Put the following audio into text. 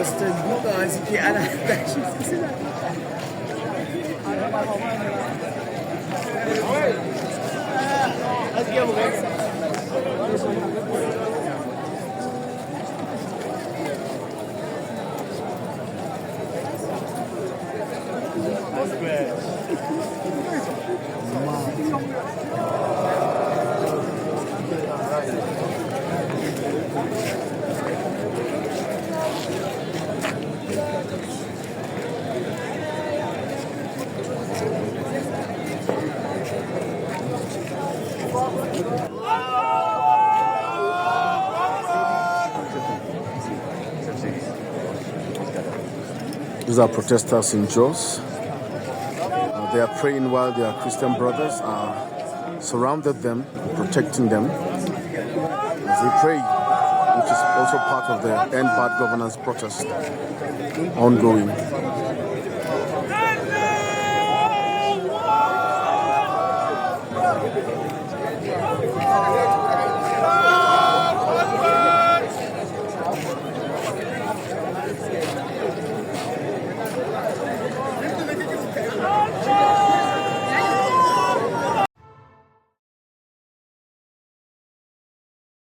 Boston duka suke ana tashi suna. These are protesters in Jos. They are praying while their Christian brothers are surrounded them, protecting them as they pray, which is also part of the End Bad Governance protest ongoing.